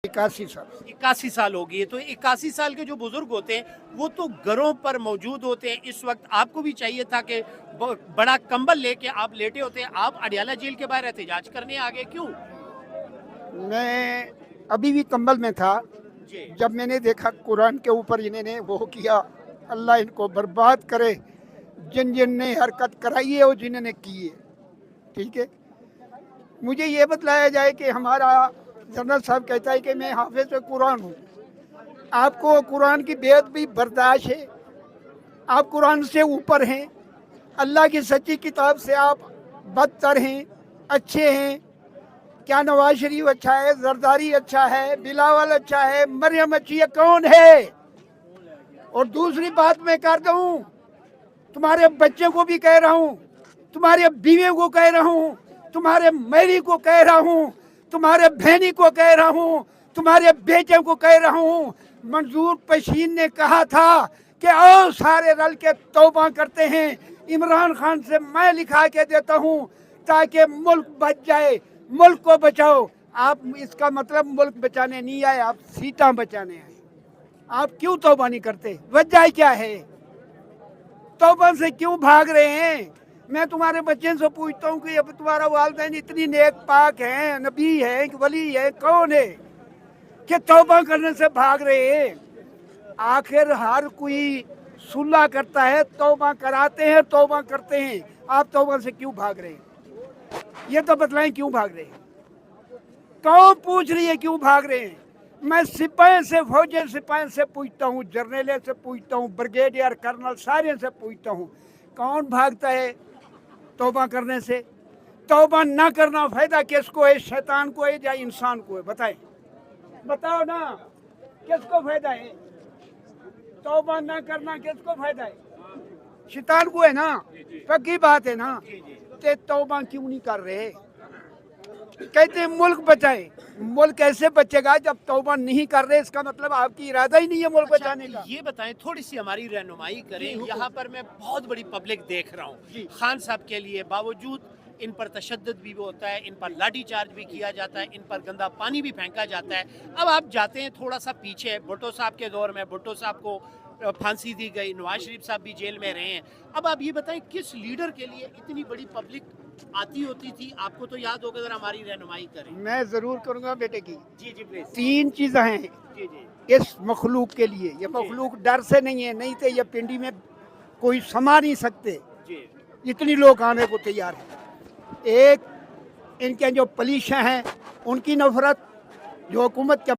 81 साल। 81 साल हो गई है। तो 81 साल के जो बुजुर्ग होते हैं वो तो घरों पर मौजूद होते हैं। इस वक्त आपको भी चाहिए था कि बड़ा कंबल लेके आप लेटे होते हैं। आप अडियाला जेल के बाहर एहतजाज करने आ गए, क्यों? मैं अभी भी कंबल में था जी जब मैंने देखा कुरान के ऊपर इन्होंने वो किया। अल्लाह इनको बर्बाद करे, जिन जिन ने हरकत कराई है और जिन्होंने की है। ठीक है, मुझे ये बतलाया जाए कि हमारा जनरल साहब कहता है कि मैं हाफिज कुरान हूँ। आपको कुरान की बेअदबी बर्दाश्त है? आप कुरान से ऊपर हैं, अल्लाह की सच्ची किताब से आप बदतर हैं, अच्छे हैं? क्या नवाज शरीफ अच्छा है, जरदारी अच्छा है, बिलावल अच्छा है, मरियम अच्छी है? कौन है? और दूसरी बात मैं कर दूं, तुम्हारे बच्चे को भी कह रहा हूं, तुम्हारे बीवी को कह रहा हूं, तुम्हारे मेरी को कह रहा हूं, तुम्हारे बहनी को कह रहा हूं, तुम्हारे बेटे को कह रहा हूं। मंजूर पशीन ने कहा था कि आओ सारे रल के तौबा करते हैं। इमरान खान से मैं लिखा के देता हूं ताकि मुल्क बच जाए। मुल्क को बचाओ। आप इसका मतलब मुल्क बचाने नहीं आए, आप सीटा बचाने आए। आप क्यों तौबा नहीं करते? वजह क्या है? तौबा से क्यों भाग रहे हैं? मैं तुम्हारे बच्चे से पूछता हूँ कि अब तुम्हारा वालिदैन इतनी नेक पाक है, नबी है, वली है, कौन है कि तौबा करने से भाग रहे हैं? आखिर हर कोई सुलह करता है, तौबा कराते हैं, तौबा करते हैं। आप तौबा से क्यों भाग रहे हैं? ये तो बतलाएं क्यों भाग रहे हैं? कौन पूछ रही है क्यों भाग रहे हैं? मैं सिपाही से, फौजी सिपाही से पूछता हूँ, जर्नल से पूछता हूँ, ब्रिगेडियर कर्नल सारे से पूछता हूँ, कौन भागता है तौबा करने से? तौबा ना करना फायदा किसको है? शैतान को है या इंसान को है? बताए, बताओ ना, किसको फायदा है? तौबा ना करना किसको फायदा है? शैतान को है ना? पक्की बात है ना? ते तौबा क्यों नहीं कर रहे? कहते हैं मुल्क बचाए। मुल्क कैसे बचेगा जब तौबा नहीं कर रहे? इसका मतलब आपकी इरादा ही नहीं है मुल्क बचाने का। ये बताएं, थोड़ी सी हमारी रहनुमाई करें। यहाँ पर मैं बहुत बड़ी पब्लिक देख रहा हूँ। खान साहब के लिए बावजूद इन पर तशद्दुद भी होता है, इन पर लाठी चार्ज भी किया जाता है, इन पर गंदा पानी भी फेंका जाता है। अब आप जाते हैं थोड़ा सा पीछे, भुट्टो साहब के दौर में भुट्टो साहब को फांसी दी गई, नवाज शरीफ साहब भी जेल में रहे हैं। अब आप ये बताएं, किस लीडर के लिए इतनी बड़ी पब्लिक आती होती थी? आपको तो याद होगा, जरा हमारी रहनुमाई करें। मैं जरूर करूंगा बेटे की। जी जी प्लीज। 3 चीजें हैं जी जी इस मखलूक के लिए। ये मखलूक डर से नहीं है, नहीं तो ये पिंडी में कोई समा नहीं सकते, जी इतनी लोग आने को तैयार हैं। एक, इनके जो पलिशा हैं उनकी नफरत, जो हुकूमत के